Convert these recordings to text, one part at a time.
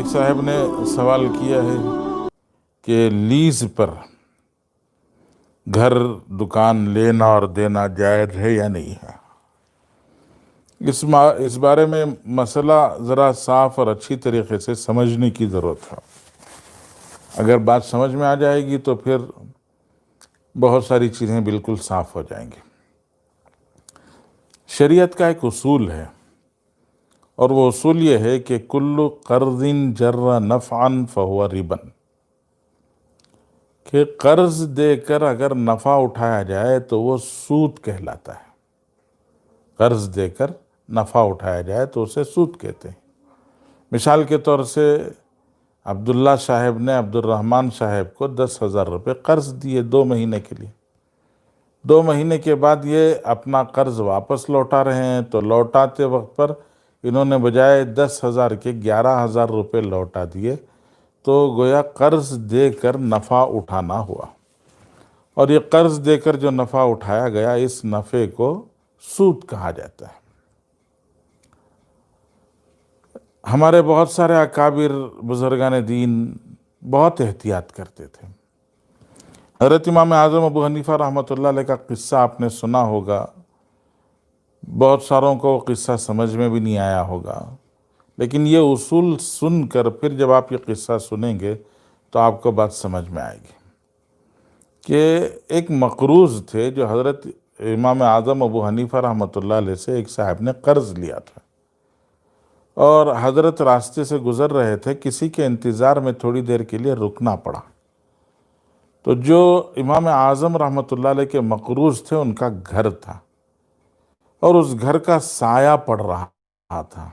ایک صاحب نے سوال کیا ہے کہ لیز پر گھر دکان لینا اور دینا جائز ہے یا نہیں ہے۔ اس بارے میں مسئلہ ذرا صاف اور اچھی طریقے سے سمجھنے کی ضرورت ہے۔ اگر بات سمجھ میں آ جائے گی تو پھر بہت ساری چیزیں بالکل صاف ہو جائیں گی۔ شریعت کا ایک اصول ہے، اور وہ اصول یہ ہے کہ کل قرض جر نفعا فہو ربا، کہ قرض دے کر اگر نفع اٹھایا جائے تو وہ سود کہلاتا ہے۔ قرض دے کر نفع اٹھایا جائے تو اسے سود کہتے ہیں۔ مثال کے طور سے عبداللہ صاحب نے عبد الرحمن صاحب کو 10,000 روپے قرض دیے 2 مہینے کے لیے۔ 2 مہینے کے بعد یہ اپنا قرض واپس لوٹا رہے ہیں، تو لوٹاتے وقت پر انہوں نے بجائے 10,000 کے 11,000 روپے لوٹا دیے، تو گویا قرض دے کر نفع اٹھانا ہوا، اور یہ قرض دے کر جو نفع اٹھایا گیا اس نفع کو سود کہا جاتا ہے۔ ہمارے بہت سارے اکابر بزرگان دین بہت احتیاط کرتے تھے۔ حضرت امام اعظم ابو حنیفہ رحمۃ اللہ علیہ کا قصہ آپ نے سنا ہوگا، بہت ساروں کو قصہ سمجھ میں بھی نہیں آیا ہوگا، لیکن یہ اصول سن کر پھر جب آپ یہ قصہ سنیں گے تو آپ کو بات سمجھ میں آئے گی کہ ایک مقروض تھے جو حضرت امام اعظم ابو حنیفہ رحمۃ اللہ علیہ سے ایک صاحب نے قرض لیا تھا، اور حضرت راستے سے گزر رہے تھے، کسی کے انتظار میں تھوڑی دیر کے لیے رکنا پڑا، تو جو امام اعظم رحمۃ اللہ علیہ کے مقروض تھے ان کا گھر تھا، اور اس گھر کا سایہ پڑ رہا تھا،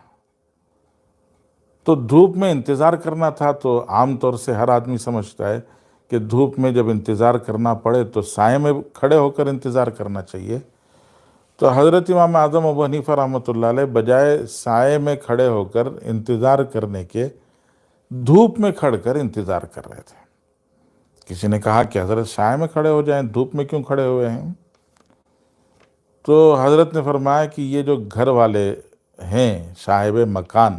تو دھوپ میں انتظار کرنا تھا۔ تو عام طور سے ہر آدمی سمجھتا ہے کہ دھوپ میں جب انتظار کرنا پڑے تو سائے میں کھڑے ہو کر انتظار کرنا چاہیے۔ تو حضرت امام اعظم ابو حنیفہ رحمۃ اللہ علیہ بجائے سائے میں کھڑے ہو کر انتظار کرنے کے دھوپ میں کھڑ کر انتظار کر رہے تھے۔ کسی نے کہا کہ حضرت سائے میں کھڑے ہو جائیں، دھوپ میں کیوں کھڑے ہوئے ہیں؟ تو حضرت نے فرمایا کہ یہ جو گھر والے ہیں صاحب مکان،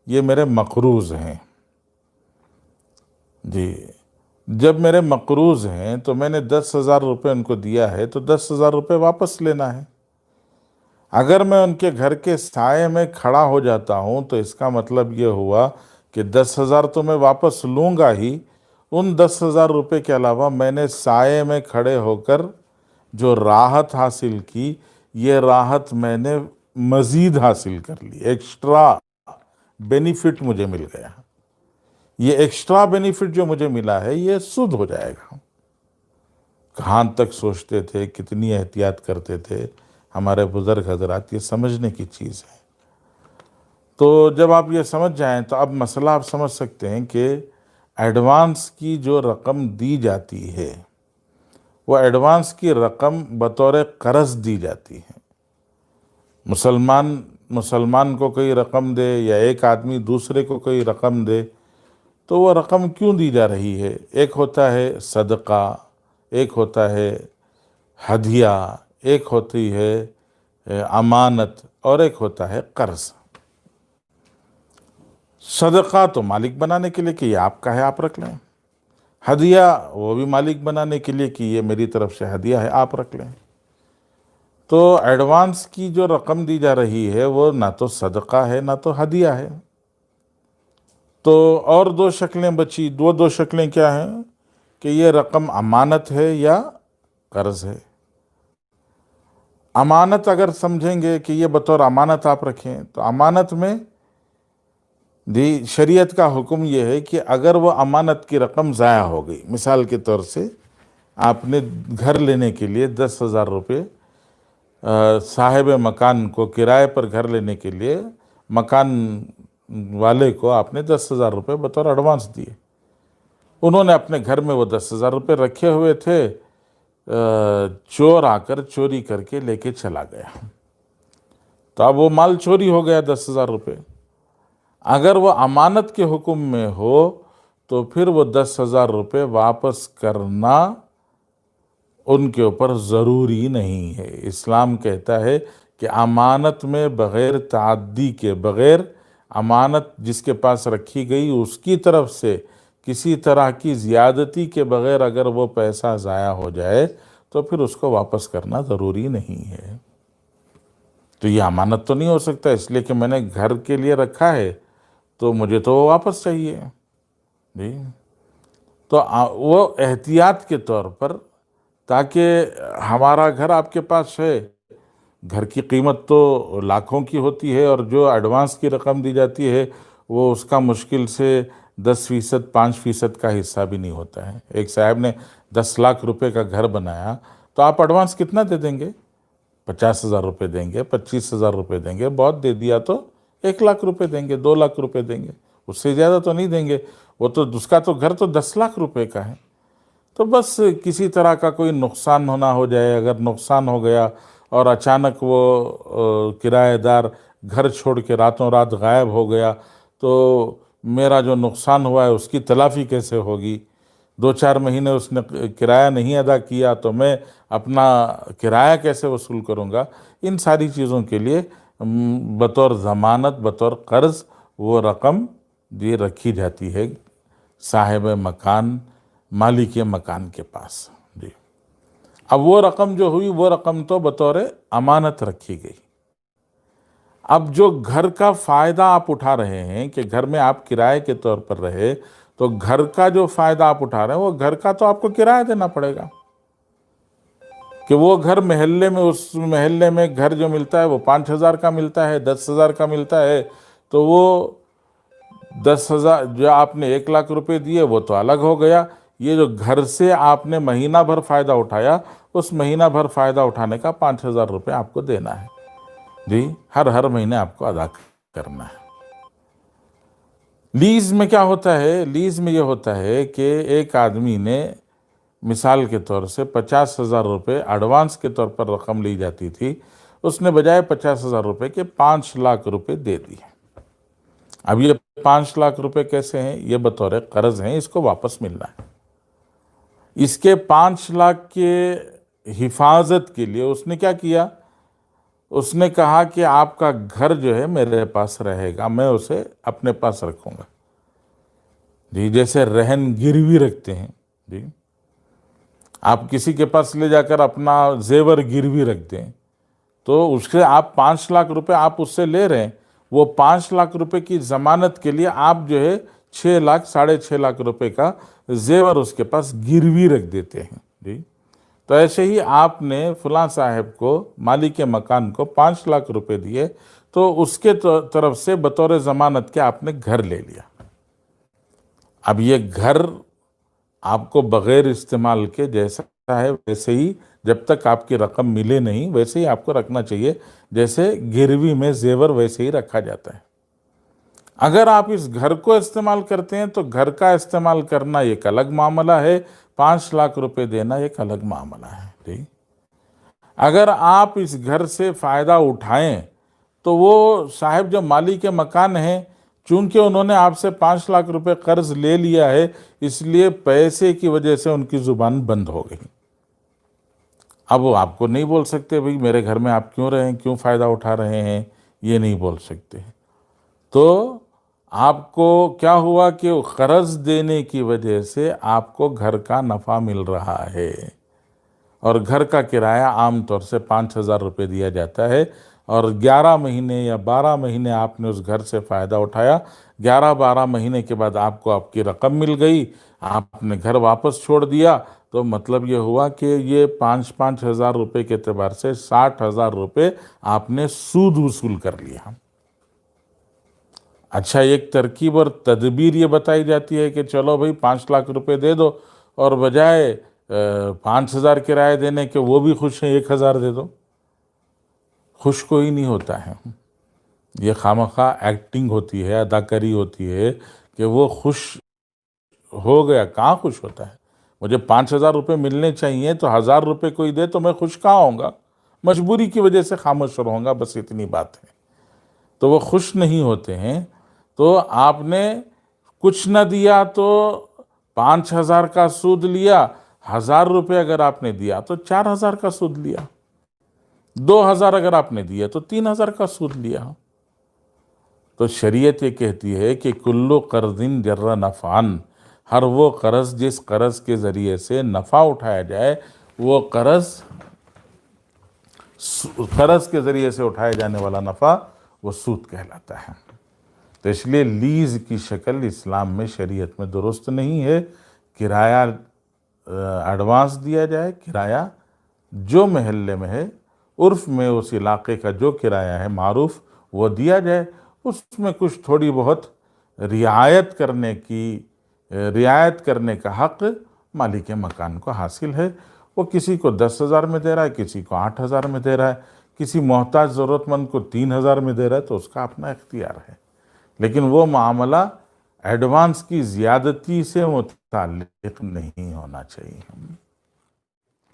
یہ میرے مقروض ہیں جی، جب میرے مقروض ہیں تو میں نے 10,000 روپے ان کو دیا ہے، تو 10,000 روپے واپس لینا ہے۔ اگر میں ان کے گھر کے سائے میں کھڑا ہو جاتا ہوں تو اس کا مطلب یہ ہوا کہ 10,000 تو میں واپس لوں گا ہی، ان 10,000 روپے کے علاوہ میں نے سائے میں کھڑے ہو کر جو راحت حاصل کی، یہ راحت میں نے مزید حاصل کر لی، ایکسٹرا بینیفٹ مجھے مل گیا۔ یہ ایکسٹرا بینیفٹ جو مجھے ملا ہے یہ سود ہو جائے گا۔ کہاں تک سوچتے تھے، کتنی احتیاط کرتے تھے ہمارے بزرگ حضرات، یہ سمجھنے کی چیز ہے۔ تو جب آپ یہ سمجھ جائیں تو اب مسئلہ آپ سمجھ سکتے ہیں کہ ایڈوانس کی جو رقم دی جاتی ہے، وہ ایڈوانس کی رقم بطور قرض دی جاتی ہے۔ مسلمان کو کوئی رقم دے یا ایک آدمی دوسرے کو کوئی رقم دے، تو وہ رقم کیوں دی جا رہی ہے؟ ایک ہوتا ہے صدقہ، ایک ہوتا ہے ہدیہ، ایک ہوتی ہے امانت، اور ایک ہوتا ہے قرض۔ صدقہ تو مالک بنانے کے لیے کہ یہ آپ کا ہے، آپ رکھ لیں۔ ہدیہ وہ بھی مالک بنانے کے لیے کہ یہ میری طرف سے ہدیہ ہے، آپ رکھ لیں۔ تو ایڈوانس کی جو رقم دی جا رہی ہے وہ نہ تو صدقہ ہے نہ تو ہدیہ ہے۔ تو اور 2 شکلیں بچی، دو شکلیں کیا ہیں کہ یہ رقم امانت ہے یا قرض ہے۔ امانت اگر سمجھیں گے کہ یہ بطور امانت آپ رکھیں، تو امانت میں شریعت کا حکم یہ ہے کہ اگر وہ امانت کی رقم ضائع ہو گئی، مثال کے طور سے آپ نے گھر لینے کے لیے 10,000 روپے صاحب مکان کو کرائے پر گھر لینے کے لیے مکان والے کو آپ نے 10,000 روپے بطور ایڈوانس دیے، انہوں نے اپنے گھر میں وہ 10,000 روپے رکھے ہوئے تھے، چور آ کر چوری کر کے لے کے چلا گیا، تو اب وہ مال چوری ہو گیا 10,000 روپے۔ اگر وہ امانت کے حکم میں ہو تو پھر وہ 10,000 روپے واپس کرنا ان کے اوپر ضروری نہیں ہے۔ اسلام کہتا ہے کہ امانت میں بغیر تعدی کے، بغیر امانت جس کے پاس رکھی گئی اس کی طرف سے کسی طرح کی زیادتی کے بغیر اگر وہ پیسہ ضائع ہو جائے تو پھر اس کو واپس کرنا ضروری نہیں ہے۔ تو یہ امانت تو نہیں ہو سکتا، اس لیے کہ میں نے گھر کے لیے رکھا ہے تو مجھے تو وہ واپس چاہیے جی۔ تو وہ احتیاط کے طور پر، تاکہ ہمارا گھر آپ کے پاس ہے، گھر کی قیمت تو لاکھوں کی ہوتی ہے اور جو ایڈوانس کی رقم دی جاتی ہے وہ اس کا مشکل سے 10%، 5% کا حصہ بھی نہیں ہوتا ہے۔ ایک صاحب نے 10 لاکھ روپے کا گھر بنایا تو آپ ایڈوانس کتنا دے دیں گے؟ 50,000 روپے دیں گے، 25,000 روپے دیں گے، بہت دے دیا تو 1 لاکھ روپے دیں گے، 2 لاکھ روپے دیں گے، اس سے زیادہ تو نہیں دیں گے۔ وہ تو اس کا تو گھر تو 10 لاکھ روپے کا ہے۔ تو بس کسی طرح کا کوئی نقصان ہونا ہو جائے، اگر نقصان ہو گیا اور اچانک وہ کرایہ دار گھر چھوڑ کے راتوں رات غائب ہو گیا تو میرا جو نقصان ہوا ہے اس کی تلافی کیسے ہوگی؟ 2-4 مہینے اس نے کرایہ نہیں ادا کیا تو میں اپنا کرایہ کیسے وصول کروں گا؟ ان ساری چیزوں کے لیے بطور ضمانت، بطور قرض وہ رقم یہ رکھی جاتی ہے صاحب مکان، مالک مکان کے پاس جی۔ اب وہ رقم جو ہوئی وہ رقم تو بطور امانت رکھی گئی۔ اب جو گھر کا فائدہ آپ اٹھا رہے ہیں کہ گھر میں آپ کرائے کے طور پر رہے، تو گھر کا جو فائدہ آپ اٹھا رہے ہیں وہ گھر کا تو آپ کو کرایہ دینا پڑے گا، کہ وہ گھر محلے میں، اس محلے میں گھر جو ملتا ہے وہ 5,000 کا ملتا ہے، 10,000 کا ملتا ہے، تو وہ 10,000 جو آپ نے 1 لاکھ روپے دیے وہ تو الگ ہو گیا۔ یہ جو گھر سے آپ نے مہینہ بھر فائدہ اٹھایا، اس مہینہ بھر فائدہ اٹھانے کا 5,000 روپے آپ کو دینا ہے جی، ہر مہینے آپ کو ادا کرنا ہے۔ لیز میں کیا ہوتا ہے؟ لیز میں یہ ہوتا ہے کہ ایک آدمی نے مثال کے طور سے 50,000 روپے ایڈوانس کے طور پر رقم لی جاتی تھی، اس نے بجائے 50,000 روپے کے 5 لاکھ روپے دے دیے۔ اب یہ 5 لاکھ روپے کیسے ہیں؟ یہ بطور قرض ہیں، اس کو واپس ملنا ہے۔ اس کے 5 لاکھ کے حفاظت کے لیے اس نے کیا کیا؟ اس نے کہا کہ آپ کا گھر جو ہے میرے پاس رہے گا، میں اسے اپنے پاس رکھوں گا جی، جیسے رہن گروی رکھتے ہیں جی۔ آپ کسی کے پاس لے جا کر اپنا زیور گروی رکھ دیں تو اس سے آپ 5 لاکھ روپے آپ اس سے لے رہے ہیں، وہ 5 لاکھ روپے کی ضمانت کے لیے آپ جو ہے 6 لاکھ، 6.5 لاکھ روپے کا زیور اس کے پاس گروی رکھ دیتے ہیں جی۔ تو ایسے ہی آپ نے فلاں صاحب کو، مالک مکان کو 5 لاکھ روپے دیے تو اس کے طرف سے بطور ضمانت کے آپ نے گھر لے لیا۔ اب یہ گھر آپ کو بغیر استعمال کے جیسا ہے ویسے ہی، جب تک آپ کی رقم ملے نہیں ویسے ہی آپ کو رکھنا چاہیے، جیسے گروی میں زیور ویسے ہی رکھا جاتا ہے۔ اگر آپ اس گھر کو استعمال کرتے ہیں تو گھر کا استعمال کرنا ایک الگ معاملہ ہے، 5 لاکھ روپے دینا ایک الگ معاملہ ہے ٹھیک۔ اگر آپ اس گھر سے فائدہ اٹھائیں تو وہ صاحب جو مالک مکان ہیں، چونکہ انہوں نے آپ سے 5 لاکھ روپے قرض لے لیا ہے، اس لیے پیسے کی وجہ سے ان کی زبان بند ہو گئی۔ اب وہ آپ کو نہیں بول سکتے بھئی میرے گھر میں آپ کیوں رہیں، کیوں فائدہ اٹھا رہے ہیں، یہ نہیں بول سکتے۔ تو آپ کو کیا ہوا کہ قرض دینے کی وجہ سے آپ کو گھر کا نفع مل رہا ہے، اور گھر کا کرایہ عام طور سے 5,000 روپے دیا جاتا ہے، اور 11 مہینے یا 12 مہینے آپ نے اس گھر سے فائدہ اٹھایا، 11-12 مہینے کے بعد آپ کو آپ کی رقم مل گئی، آپ نے گھر واپس چھوڑ دیا، تو مطلب یہ ہوا کہ یہ 5-5 ہزار روپے کے اعتبار سے 60,000 روپے آپ نے سود وصول کر لیا۔ اچھا، ایک ترکیب اور تدبیر یہ بتائی جاتی ہے کہ چلو بھئی 5 لاکھ روپے دے دو، اور بجائے 5,000 کرایہ دینے کے وہ بھی خوش ہیں، 1,000 دے دو۔ خوش کوئی نہیں ہوتا ہے، یہ خامخواہ ایکٹنگ ہوتی ہے، اداکاری ہوتی ہے کہ وہ خوش ہو گیا۔ کہاں خوش ہوتا ہے؟ مجھے 5,000 روپے ملنے چاہیے تو 1,000 روپے کوئی دے تو میں خوش کہاں ہوں گا؟ مجبوری کی وجہ سے خاموش رہوں گا، بس اتنی بات ہے۔ تو وہ خوش نہیں ہوتے ہیں۔ تو آپ نے کچھ نہ دیا تو 5,000 کا سود لیا، 1,000 روپے اگر آپ نے دیا تو 4,000 کا سود لیا، 2,000 اگر آپ نے دیا تو 3,000 کا سود لیا۔ تو شریعت یہ کہتی ہے کہ کلو قرض جر نفعن، ہر وہ قرض جس قرض کے ذریعے سے نفع اٹھایا جائے وہ قرض کے ذریعے سے اٹھائے جانے والا نفع وہ سود کہلاتا ہے۔ تو اس لیے لیز کی شکل اسلام میں شریعت میں درست نہیں ہے۔ کرایہ ایڈوانس دیا جائے، کرایہ جو محلے میں ہے، عرف میں اس علاقے کا جو کرایہ ہے معروف وہ دیا جائے، اس میں کچھ تھوڑی بہت رعایت کرنے کا حق مالک مکان کو حاصل ہے۔ وہ کسی کو 10,000 میں دے رہا ہے، کسی کو 8,000 میں دے رہا ہے، کسی محتاج ضرورت مند کو 3,000 میں دے رہا ہے، تو اس کا اپنا اختیار ہے، لیکن وہ معاملہ ایڈوانس کی زیادتی سے متعلق نہیں ہونا چاہیے۔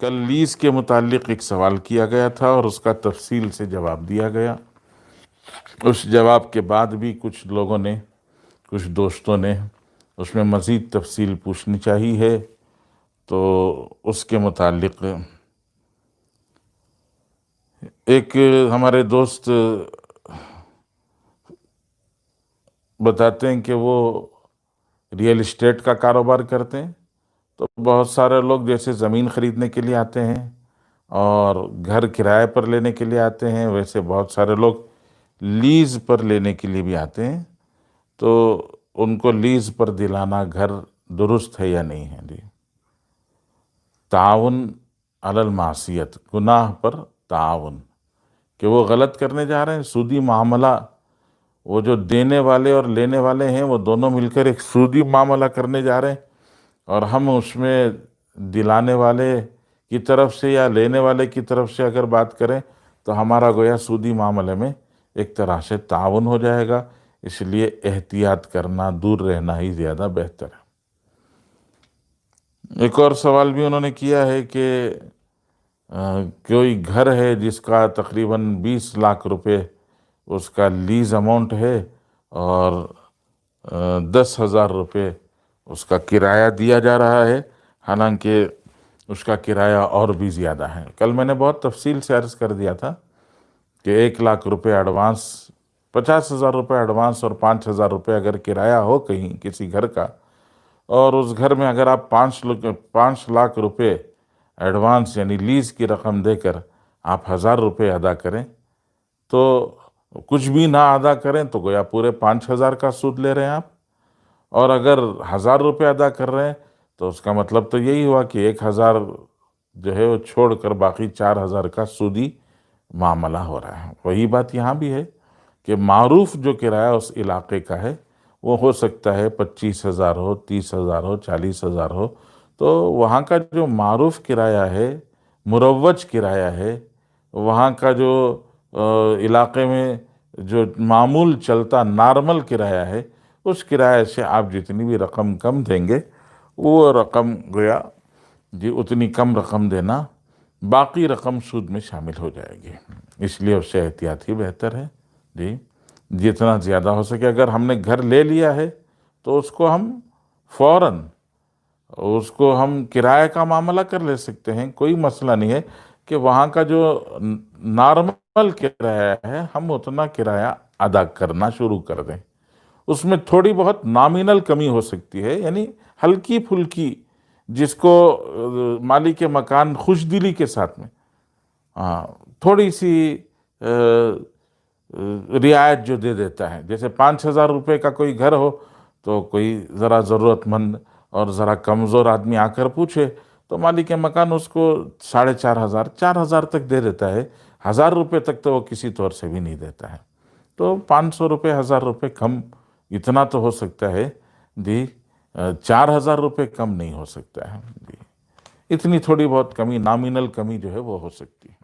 کل لیز کے متعلق ایک سوال کیا گیا تھا اور اس کا تفصیل سے جواب دیا گیا۔ اس جواب کے بعد بھی کچھ لوگوں نے، کچھ دوستوں نے اس میں مزید تفصیل پوچھنی چاہی ہے، تو اس کے متعلق ایک ہمارے دوست بتاتے ہیں کہ وہ ریئل اسٹیٹ کا کاروبار کرتے ہیں، تو بہت سارے لوگ جیسے زمین خریدنے کے لیے آتے ہیں اور گھر کرائے پر لینے کے لیے آتے ہیں، ویسے بہت سارے لوگ لیز پر لینے کے لیے بھی آتے ہیں۔ تو ان کو لیز پر دلانا گھر درست ہے یا نہیں ہے؟ جی، تعاون علی المعصیت، گناہ پر تعاون، کہ وہ غلط کرنے جا رہے ہیں، سودی معاملہ، وہ جو دینے والے اور لینے والے ہیں وہ دونوں مل کر ایک سودی معاملہ کرنے جا رہے ہیں، اور ہم اس میں دلانے والے کی طرف سے یا لینے والے کی طرف سے اگر بات کریں تو ہمارا گویا سودی معاملے میں ایک طرح سے تعاون ہو جائے گا۔ اس لیے احتیاط کرنا، دور رہنا ہی زیادہ بہتر ہے۔ ایک اور سوال بھی انہوں نے کیا ہے کہ کوئی گھر ہے جس کا تقریباً 20 لاکھ روپے اس کا لیز اماؤنٹ ہے اور 10,000 روپے اس کا کرایہ دیا جا رہا ہے، حالانکہ اس کا کرایہ اور بھی زیادہ ہے۔ کل میں نے بہت تفصیل سے عرض کر دیا تھا کہ 1 لاکھ روپے ایڈوانس، 50,000 روپے ایڈوانس اور 5,000 روپے اگر کرایہ ہو کہیں کسی گھر کا، اور اس گھر میں اگر آپ 5 لاکھ روپے ایڈوانس یعنی لیز کی رقم دے کر آپ 1,000 روپے ادا کریں، تو کچھ بھی نہ ادا کریں تو گویا پورے 5,000 کا سود لے رہے ہیں آپ، اور اگر 1,000 روپے ادا کر رہے ہیں تو اس کا مطلب تو یہی ہوا کہ 1,000 جو ہے وہ چھوڑ کر باقی 4,000 کا سودی معاملہ ہو رہا ہے۔ وہی بات یہاں بھی ہے کہ معروف جو کرایہ اس علاقے کا ہے وہ ہو سکتا ہے 25,000 ہو، 30,000 ہو، 40,000 ہو، تو وہاں کا جو معروف کرایہ ہے، مروج کرایہ ہے، وہاں کا جو علاقے میں جو معمول چلتا نارمل کرایہ ہے، اس کرایہ سے آپ جتنی بھی رقم کم دیں گے وہ رقم گویا جی اتنی کم رقم دینا، باقی رقم سود میں شامل ہو جائے گی۔ اس لیے اس سے احتیاط ہی بہتر ہے۔ جی، جتنا زیادہ ہو سکے، اگر ہم نے گھر لے لیا ہے تو اس کو ہم فوراً کرایہ کا معاملہ کر لے سکتے ہیں، کوئی مسئلہ نہیں ہے کہ وہاں کا جو نارمل کرایہ ہے ہم اتنا کرایہ ادا کرنا شروع کر دیں۔ اس میں تھوڑی بہت نامینل کمی ہو سکتی ہے، یعنی ہلکی پھلکی، جس کو مالک مکان خوش دلی کے ساتھ میں تھوڑی سی رعایت جو دے دیتا ہے، جیسے 5,000 روپے کا کوئی گھر ہو تو کوئی ذرا ضرورت مند اور ذرا کمزور آدمی آ کر پوچھے تو مالک مکان اس کو 4,500 4,000 تک دے دیتا ہے، 1,000 روپے تک تو وہ کسی طور سے بھی نہیں دیتا ہے۔ تو 500 روپے، 1,000 روپے کم اتنا تو ہو سکتا ہے جی، 4,000 روپے کم نہیں ہو سکتا ہے جی، اتنی تھوڑی بہت کمی، نامینل کمی جو ہے وہ ہو سکتی ہے۔